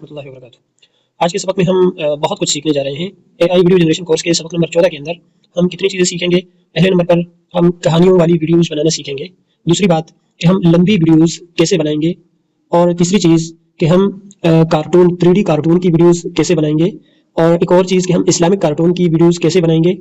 रहमतुल्लाहि व बरकातुहू। आज के सबक में हम बहुत कुछ सीखने जा रहे हैं। एआई वीडियो जनरेशन कोर्स के सबक नंबर 14 के अंदर हम कितनी चीज़ें सीखेंगे। पहले नंबर पर हम कहानियों वाली वीडियोज़ बनाना सीखेंगे। दूसरी बात कि हम लंबी वीडियोज़ कैसे बनाएंगे, और तीसरी चीज़ कि हम कार्टून 3D कार्टून की वीडियोज़ कैसे बनाएंगे, और एक और चीज़ कि हम इस्लामिक कार्टून की वीडियोज़ कैसे बनाएंगे,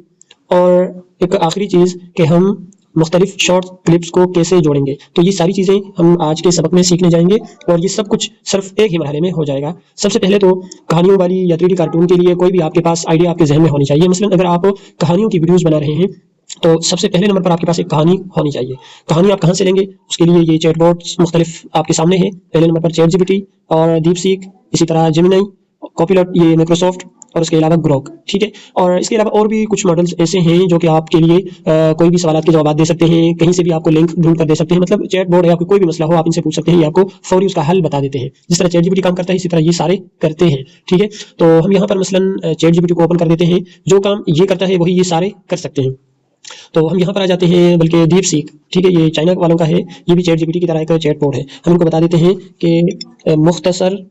और एक आखिरी चीज़ कि हम मुख्तलिफ शॉर्ट क्लिप्स को कैसे जोड़ेंगे। तो ये सारी चीज़ें हम आज के सबक में सीखने जाएंगे, और ये सब कुछ सिर्फ एक ही मरहले में हो जाएगा। सबसे पहले तो कहानियों वाली या 3D कार्टून के लिए कोई भी आपके पास आइडिया आपके जहन में होनी चाहिए। मसलन अगर आप कहानियों की वीडियोज़ बना रहे हैं तो सबसे पहले नंबर पर आपके पास एक कहानी होनी चाहिए। कहानी आप कहाँ से लेंगे, उसके लिए ये चैटबॉट्स मुख्तलिफ आपके सामने हैं। पहले नंबर पर ChatGPT और DeepSeek, इसी तरह Gemini, Copilot ये माइक्रोसॉफ्ट, और उसके अलावा ग्रोक, ठीक है। और इसके अलावा और भी कुछ मॉडल्स ऐसे हैं जो कि आपके लिए कोई भी सवाल के जवाब दे सकते हैं, कहीं से भी आपको लिंक ढूंढ कर दे सकते हैं। मतलब चैट बोर्ड है, आपको कोई भी मसला हो आप इनसे पूछ सकते हैं, ये आपको फौरी उसका हल बता देते हैं। जिस तरह ChatGPT काम करता है इसी तरह ये सारे करते हैं, ठीक है। तो हम यहाँ पर मसलन ChatGPT को ओपन कर देते हैं, जो काम ये करता है वही ये सारे कर सकते हैं। तो हम यहाँ पर आ जाते हैं, बल्कि DeepSeek, ठीक है, ये चाइना वालों का है, ये भी ChatGPT की तरह एक चैट बोर्ड है। हम इनको बता देते हैं कि मुख्तसर,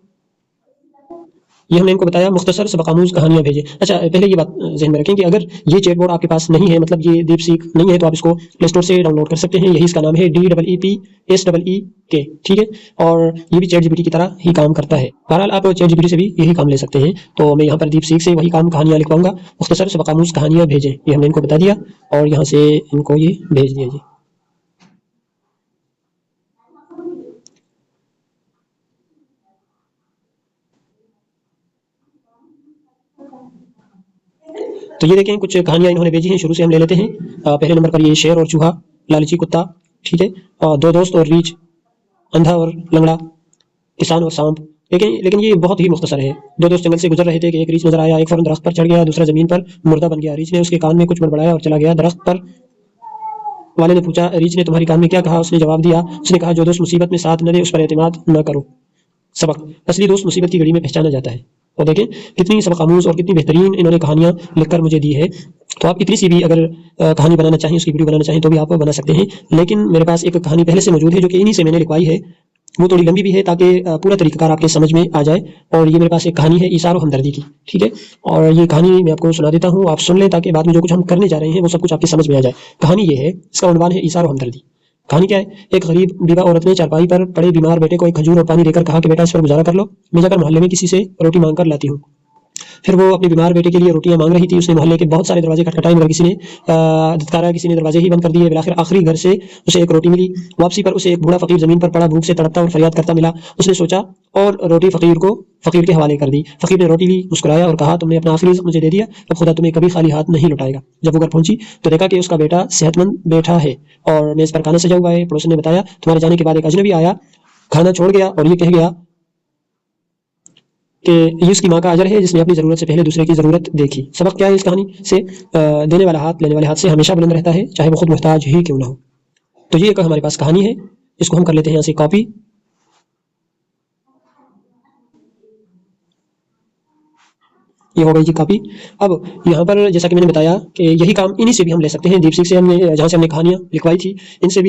ये हमने इनको बताया मुख्तसर सबकामूज़ कहानियाँ भेजें। अच्छा, पहले ये बात ज़हन में रखें कि अगर ये चैट बोर्ड आपके पास नहीं है, मतलब ये DeepSeek नहीं है, तो आप इसको प्ले स्टोर से डाउनलोड कर सकते हैं। यही इसका नाम है DEEPSEEK, ठीक है। और ये भी ChatGPT की तरह ही काम करता है। बहरहाल आप ChatGPT से भी यही काम ले सकते हैं। तो मैं यहाँ पर DeepSeek से वही काम कहानियाँ लिखवाऊंगा। मुख्तसर सबकामूज़ कहानियाँ भेजें, ये हमने इनको बता दिया, और यहाँ से इनको ये भेज दिया जी। तो ये देखें कुछ कहानियां इन्होंने भेजी हैं, शुरू से हम ले लेते हैं। पहले नंबर पर ये शेर और चूहा, लालची कुत्ता, ठीक है, और दो दोस्त और रीछ, अंधा और लंगड़ा, किसान और सांप। लेकिन ये बहुत ही मुख्तसर है। दो दोस्त जंगल से गुजर रहे थे कि एक रीछ नजर आया, एक फौरन दरख्त पर चढ़ गया, दूसरा जमीन पर मुर्दा बन गया। रीछ ने उसके कान में कुछ बड़बड़ाया और चला गया। दरख्त पर वाले ने पूछा, रीछ ने तुम्हारी कान में क्या कहा? उसने जवाब दिया, उसने कहा, जो दोस्त मुसीबत में साथ न दे उस पर एतमाद न करो। सबक, असली दोस्त मुसीबत की घड़ी में पहचाना जाता है। और देखें कितनी सबक आमूज़ और कितनी बेहतरीन इन्होंने कहानियां लिखकर मुझे दी है। तो आप इतनी सी भी अगर कहानी बनाना चाहें, उसकी वीडियो बनाना चाहें, तो भी आप बना सकते हैं। लेकिन मेरे पास एक कहानी पहले से मौजूद है जो कि इन्हीं से मैंने लिखवाई है। वो थोड़ी लंबी भी है ताकि पूरा तरीकाकार आपके समझ में आ जाए। और ये मेरे पास एक कहानी है ईसार और हमदर्दी की, ठीक है। और ये कहानी मैं आपको सुना देता हूँ, आप सुन लें ताकि बाद में जो कुछ हम करने जा रहे हैं वो सब कुछ आपके समझ में आ जाए। कहानी ये है, इसका उन्वान है ईसार और हमदर्दी। कहानी क्या है? एक गरीब बीवा औरत ने चारपाई पर पड़े बीमार बेटे को एक खजूर और पानी देकर कहा कि बेटा इस पर गुजारा कर लो, मैं जाकर मोहल्ले में किसी से रोटी मांग कर लाती हूँ। फिर वो अपने बीमार बेटे के लिए रोटियां मांग रही थी। उसने मोहल्ले के बहुत सारे दरवाजे खटखटाए मगर किसी ने धत्कारा, किसी ने दरवाजे ही बंद कर दिए। फिर आखिरी घर से उसे एक रोटी मिली। वापसी पर उसे एक बूढ़ा फकीर जमीन पर पड़ा भूख से तड़पता और फरियाद करता मिला। उसने सोचा और रोटी फकीर के हवाले कर दी। फकीर ने रोटी ली, मुस्कुराया और कहा, तुमने अपना आखिरी रिज़्क मुझे दे दिया, अब खुदा तुम्हें कभी खाली हाथ नहीं लौटाएगा। जब वो घर पहुंची तो देखा कि उसका बेटा सेहतमंद बैठा है और मेज पर खाना सजा हुआ है। पड़ोसन ने बताया, तुम्हारे जाने के बाद एक अजनबी आया, खाना छोड़ गया और ये कह गया कि ये उसकी माँ का अजर है जिसने अपनी ज़रूरत से पहले दूसरे की ज़रूरत देखी। सबक क्या है इस कहानी से? देने वाला हाथ लेने वाले हाथ से हमेशा बुलंद रहता है, चाहे वो खुद मुहताज ही क्यों ना हो। तो ये एक हमारे पास कहानी है, इसको हम कर लेते हैं यहाँ से कॉपी। ये हो गई जी कॉपी। अब यहाँ पर जैसा कि मैंने बताया कि यही काम इन्हीं से भी हम ले सकते हैं। DeepSeek से हमने, जहाँ से हमने कहानियाँ लिखवाई थी, इनसे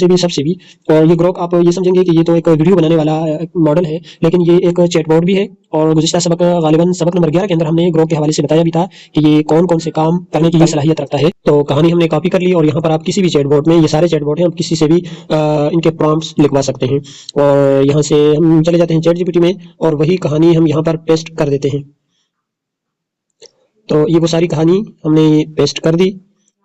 भी सबसे भी। और ये ग्रोक आप ये समझेंगे कि ये तो एक वीडियो बनाने वाला मॉडल है, लेकिन ये एक चैट बोर्ड भी है। और गुज़िश्ता सबक, गालिबन सबक नंबर 11 के अंदर हमने ग्रोक के हवाले से बताया भी था कि ये कौन कौन से काम करने की सलाहियत रखता है। तो कहानी हमने कॉपी कर ली, और यहाँ पर आप किसी भी चैट बोर्ड में, ये सारे चैट बोर्ड हैं, आप किसी से भी इनके प्रॉम्प्ट्स लिखवा सकते हैं। और यहाँ से हम चले जाते हैं ChatGPT में, और वही कहानी हम यहाँ पर पेस्ट कर देते हैं। तो ये वो सारी कहानी हमने पेस्ट कर दी।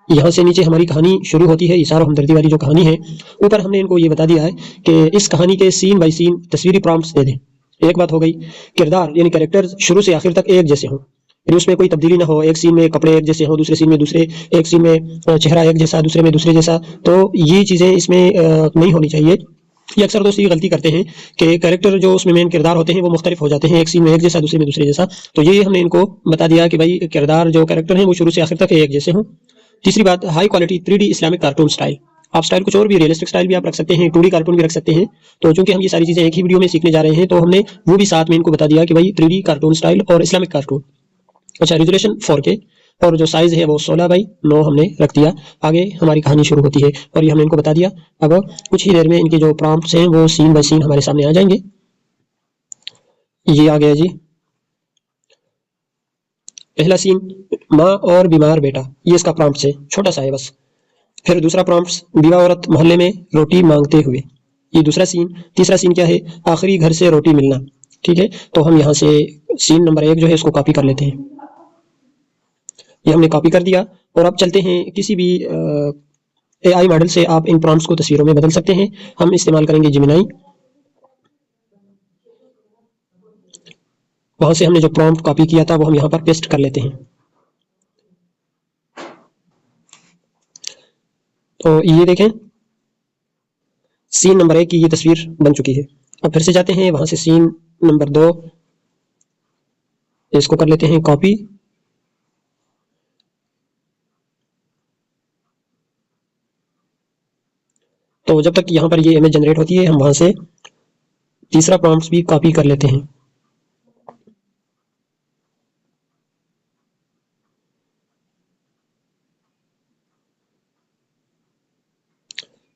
यहाँ से नीचे हमारी कहानी शुरू होती है, इशारा और हमदर्दी वाली जो कहानी है। ऊपर हमने इनको ये बता दिया है कि इस कहानी के सीन बाय सीन तस्वीरी प्रॉम्प्ट्स दे दें। एक बात हो गई, किरदार यानी कैरेक्टर्स शुरू से आखिर तक एक जैसे हों, यानी उसमें कोई तब्दीली ना हो। एक सीन में कपड़े एक जैसे हों, दूसरे सीन में दूसरे, एक सीन में चेहरा एक जैसा, दूसरे में दूसरे जैसा। तो ये चीज़ें इसमें नहीं होनी चाहिए। ये अक्सर दोस्त ये गलती करते हैं कि कैरेक्टर जो उसमें मेन किरदार होते हैं वो मुख्तलिफ हो जाते हैं, एक सीन में एक जैसा, दूसरे में दूसरे जैसा। तो ये हमने इनको बता दिया कि भाई किरदार जो कैरेक्टर हैं वो शुरू से आखिर तक एक जैसे हों। तीसरी बात, high quality 3D Islamic cartoon style. आप स्टाइल कुछ और भी, रियलिस्टिक स्टाइल भी आप रख सकते हैं, 2D कार्टून भी रख सकते हैं। तो चूंकि हम ये सारी चीज़ें एक ही वीडियो में सीखने जा रहे हैं, तो हमने वो भी साथ में इनको बता दिया कि भाई 3D कार्टून स्टाइल और इस्लामिक कार्टून। अच्छा, रेजोल्यूशन 4K, और जो साइज़ है वो 16:9 हमने रख दिया। आगे हमारी कहानी शुरू होती है, और ये हमने इनको बता दिया। अब कुछ ही देर में इनके जो प्रॉम्प्ट्स हैं वो सीन बाय सीन हमारे सामने आ जाएंगे। ये आ गया जी पहला सीन, माँ और बीमार बेटा, ये इसका प्रॉम्प्ट है, छोटा सा है बस। फिर दूसरा प्रॉम्प्ट, बीवा औरत मोहल्ले में रोटी मांगते हुए, ये दूसरा सीन। तीसरा सीन क्या है, आखिरी घर से रोटी मिलना। ठीक है, तो हम यहाँ से सीन नंबर 1 जो है इसको कॉपी कर लेते हैं। ये हमने कॉपी कर दिया और अब चलते हैं किसी भी एआई मॉडल से आप इन प्रॉम्प्ट्स को तस्वीरों में बदल सकते हैं। हम इस्तेमाल करेंगे जेमिनी। वहां से हमने जो प्रॉम्प्ट कॉपी किया था वो हम यहाँ पर पेस्ट कर लेते हैं। तो ये देखें सीन नंबर 1 की ये तस्वीर बन चुकी है। अब फिर से जाते हैं वहां से सीन नंबर 2, इसको कर लेते हैं कॉपी। तो जब तक यहाँ पर ये इमेज जनरेट होती है हम वहां से तीसरा प्रॉम्प्ट भी कॉपी कर लेते हैं।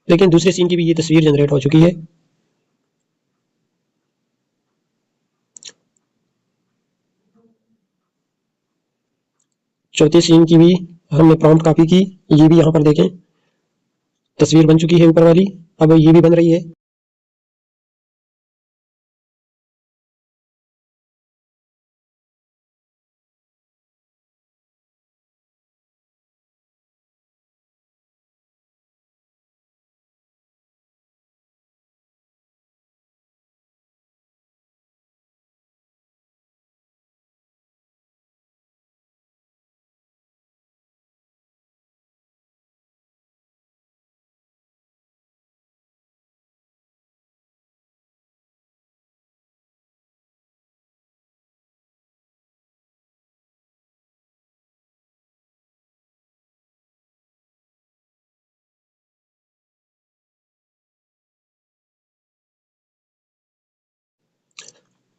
लेकिन दूसरे सीन की भी ये तस्वीर जनरेट हो चुकी है। चौथे सीन की भी हमने प्रॉम्प्ट कॉपी की, ये भी यहाँ पर देखें तस्वीर बन चुकी है ऊपर वाली। अब ये भी बन रही है।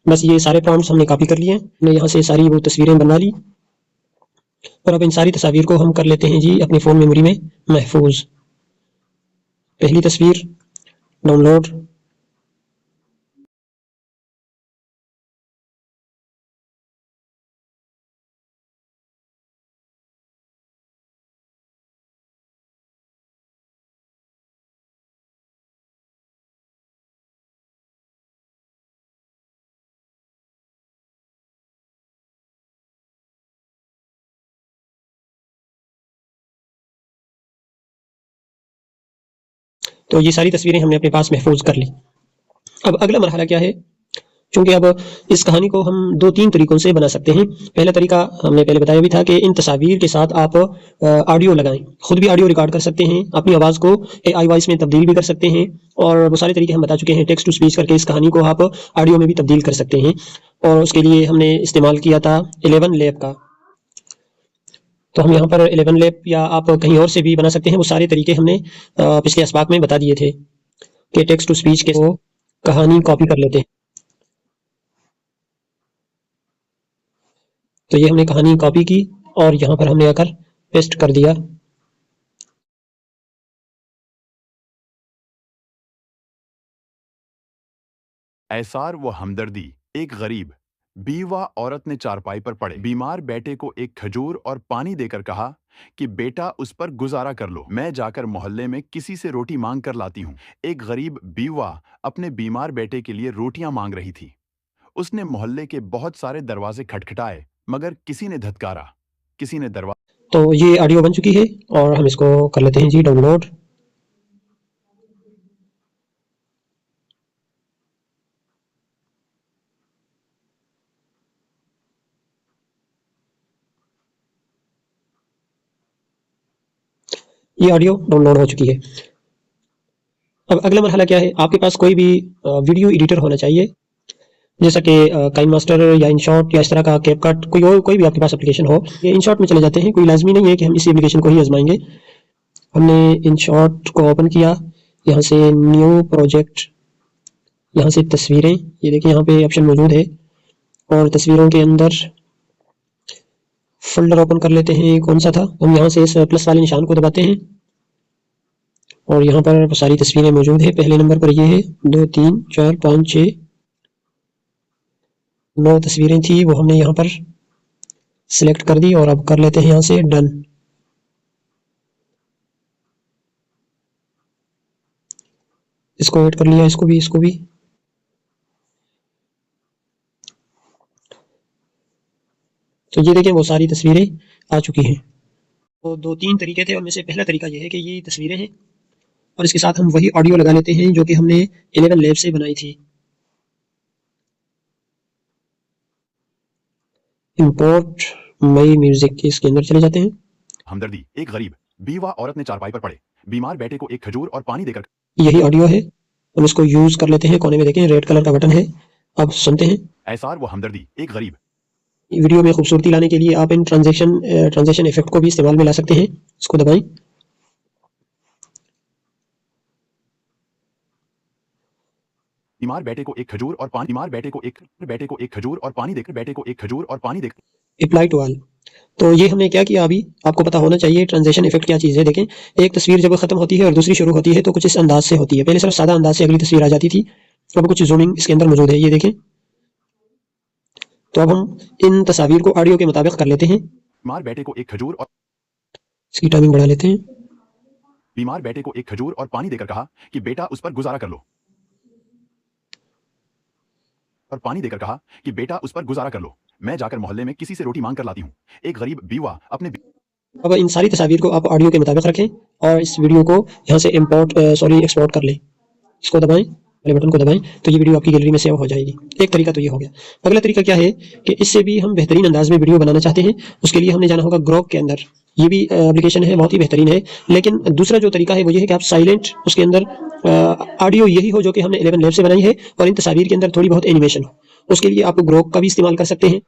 बस ये सारे प्रॉम्प्ट्स हमने कॉपी कर लिए हैं। हमने यहाँ से सारी वो तस्वीरें बना ली और अब इन सारी तस्वीर को हम कर लेते हैं जी अपनी फ़ोन मेमोरी में महफूज। पहली तस्वीर डाउनलोड, तो ये सारी तस्वीरें हमने अपने पास महफूज कर ली। अब अगला मरहला क्या है, क्योंकि अब इस कहानी को हम 2-3 तरीकों से बना सकते हैं। पहला तरीका हमने पहले बताया भी था कि इन तस्वीर के साथ आप ऑडियो लगाएं, खुद भी ऑडियो रिकॉर्ड कर सकते हैं, अपनी आवाज़ को एआई वॉइस में तब्दील भी कर सकते हैं और वो सारे तरीके हम बता चुके हैं। टेक्स्ट टू स्पीच करके इस कहानी को आप ऑडियो में भी तब्दील कर सकते हैं और उसके लिए हमने इस्तेमाल किया था 11 लैब का। तो हम यहाँ पर 11 लैब या आप कहीं और से भी बना सकते हैं। वो सारे तरीके हमने पिछले असबाक में बता दिए थे कि टेक्स्ट टू स्पीच के वो कहानी कॉपी कर लेते हैं। तो ये हमने कहानी कॉपी की और यहाँ पर हमने आकर पेस्ट कर दिया। ऐसार व हमदर्दी। एक गरीब बीवा औरत ने चारपाई पर पड़े बीमार बेटे को एक खजूर और पानी देकर कहा कि बेटा उस पर गुजारा कर लो, मैं जाकर मोहल्ले में किसी से रोटी मांग कर लाती हूँ। एक गरीब बीवा अपने बीमार बेटे के लिए रोटियां मांग रही थी। उसने मोहल्ले के बहुत सारे दरवाजे खटखटाए मगर किसी ने धत्कारा। किसी ने दरवाजा तो ये ऑडियो बन चुकी है और हम इसको कर लेते हैं जी डाउनलोड। ये ऑडियो डाउनलोड हो चुकी है। अब अगला मरहला क्या है, आपके पास कोई भी वीडियो एडिटर होना चाहिए, जैसा कि काइन मास्टर या इनशॉट या इस तरह का कैपकट, कोई भी आपके पास एप्लीकेशन हो। ये इनशॉट में चले जाते हैं, कोई लाजमी नहीं है कि हम इसी एप्लीकेशन को ही आजमाएंगे। हमने इनशॉट को ओपन किया, यहाँ से न्यू प्रोजेक्ट, यहाँ से तस्वीरें, ये देखिए यहाँ पे ऑप्शन मौजूद है और तस्वीरों के अंदर फोल्डर ओपन कर लेते हैं। कौन सा था, हम यहाँ से इस प्लस वाले निशान को दबाते हैं और यहाँ पर सारी तस्वीरें मौजूद है। पहले नंबर पर ये है, 2 3 4 5 6, 9 तस्वीरें थी वो हमने यहाँ पर सिलेक्ट कर दी और अब कर लेते हैं यहाँ से डन। इसको ऐड कर लिया, इसको भी। तो ये देखें वो सारी तस्वीरें आ चुकी हैं। तो 2-3 तरीके थे, उनमें से पहला तरीका ये है कि ये तस्वीरें हैं और इसके साथ हम वही ऑडियो लगा लेते हैं जो कि हमने 11 लैब से बनाई थी। इंपोर्ट मई म्यूजिक, इसके अंदर चले जाते हैं। हमदर्दी, एक गरीब बीवा औरत ने चारपाई पर पड़े बीमार बेटे को एक खजूर और पानी देकर यही ऑडियो है, हम इसको यूज कर लेते हैं। कोने में देखें रेड कलर का बटन है। अब सुनते हैं। एहसार व हमदर्दी, एक गरीब। वीडियो में खूबसूरती लाने के लिए आप इन ट्रांजेक्शन इफेक्ट को भी इस्तेमाल में ला सकते हैं। इसको दबाएं। बीमार बेटे को एक खजूर और पानी बीमार बेटे को एक खजूर और पानी देकर बेटे को एक खजूर और पानी देकर अप्लाई टू ऑल। तो ये हमने क्या किया, अभी आपको पता होना चाहिए ट्रांजेक्शन इफेक्ट क्या चीज़ है। देखें, एक तस्वीर जब खत्म होती है और दूसरी शुरू होती है तो कुछ इस अंदाज से होती है। पहले सिर्फ सादा अंदाज से अगली तस्वीर आ जाती थी, अब कुछ जूमिंग इसके अंदर मौजूद है, ये देखें। तो अब हम इन तस्वीर को ऑडियो के मुताबिक कर लेते हैं। बीमार बेटे को एक खजूर और इसकी टाइमिंग बढ़ा लेते हैं। बीमार बेटे को एक खजूर और पानी देकर कहा कि बेटा उस पर गुजारा कर लो और पानी देकर कहा कि बेटा उस पर गुजारा कर लो। मैं जाकर मोहल्ले में किसी से रोटी मांग कर लाती हूँ। एक गरीब बीवा अपने अब इन सारी तस्वीर को आप ऑडियो के मुताबिक रखें और इस वीडियो को यहाँ से एक्सपोर्ट कर लें। इसको दबाएं, वाले बटन को दबाएं तो ये वीडियो आपकी गैलरी में सेव हो जाएगी। एक तरीका तो ये हो गया। अगला तरीका क्या है कि इससे भी हम बेहतरीन अंदाज में वीडियो बनाना चाहते हैं, उसके लिए हमने जाना होगा ग्रोक के अंदर। ये भी एप्लीकेशन है, बहुत ही बेहतरीन है। लेकिन दूसरा जो तरीका है वो ये है कि आप साइलेंट उसके अंदर ऑडियो यही हो जो कि हमने 11 लैब से बनाई है और इन तस्वीर के अंदर थोड़ी बहुत एनिमेशन हो। उसके लिए आप ग्रोक का भी इस्तेमाल कर सकते हैं।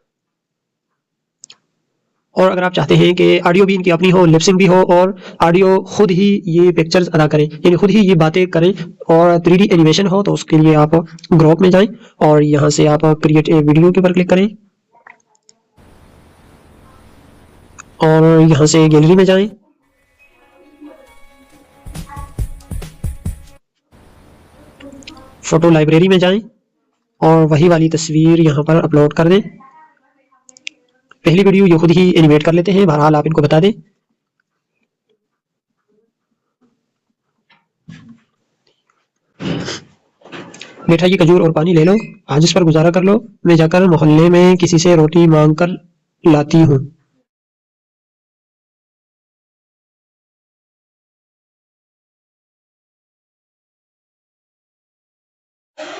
और अगर आप चाहते हैं कि ऑडियो भी इनकी अपनी हो, लिपसिंग भी हो और ऑडियो खुद ही ये पिक्चर्स अदा करें, यानी खुद ही ये बातें करें और 3D एनिमेशन हो, तो उसके लिए आप ग्रोक में जाएं और यहाँ से आप क्रिएट ए वीडियो के ऊपर क्लिक करें और यहाँ से गैलरी में जाएं। फोटो लाइब्रेरी में जाएं और वही वाली तस्वीर यहाँ पर अपलोड कर दें। पहली वीडियो ये खुद ही एनिमेट कर लेते हैं, बहरहाल आप इनको बता दें। बेटा ये खजूर और पानी ले लो, आज इस पर गुजारा कर लो, मैं जाकर मोहल्ले में किसी से रोटी मांग कर लाती हूँ।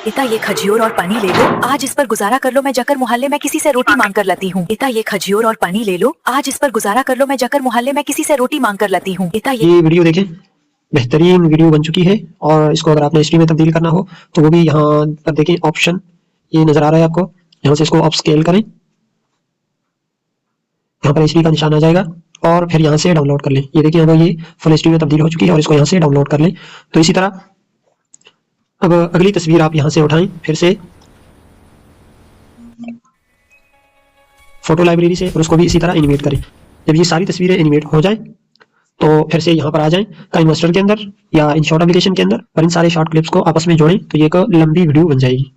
पिता ये खजूर और पानी ले लो, आज इस पर गुजारा कर लो, मैं जाकर मोहल्ले में किसी से रोटी मांग कर लाती हूँ। पिता ये खजूर और पानी ले लो, आज इस पर गुजारा कर लो, मैं जाकर मोहल्ले में किसी से रोटी मांग कर लाती हूँ। पिता ये वीडियो देखें, बेहतरीन वीडियो बन चुकी है। और इसको अगर आपने हिस्ट्री में तब्दील करना हो तो वो भी यहाँ पर देखें, ऑप्शन ये नजर आ रहा है आपको, यहाँ से इसको अप स्केल करें, यहाँ पर एचडी का निशान आ जाएगा और फिर यहाँ से डाउनलोड कर लें। ये देखिए अब ये फुल एचडी में तब्दील हो चुकी है और इसको यहाँ से डाउनलोड कर लें। तो इसी तरह अब अगली तस्वीर आप यहाँ से उठाएं, फिर से फोटो लाइब्रेरी से, और उसको भी इसी तरह एनिमेट करें। जब ये सारी तस्वीरें एनिमेट हो जाएं तो फिर से यहाँ पर आ जाएं काइनमास्टर के अंदर या इन शॉर्ट एप्लीकेशन के अंदर और इन सारे शॉर्ट क्लिप्स को आपस में जोड़ें तो ये एक लंबी वीडियो बन जाएगी।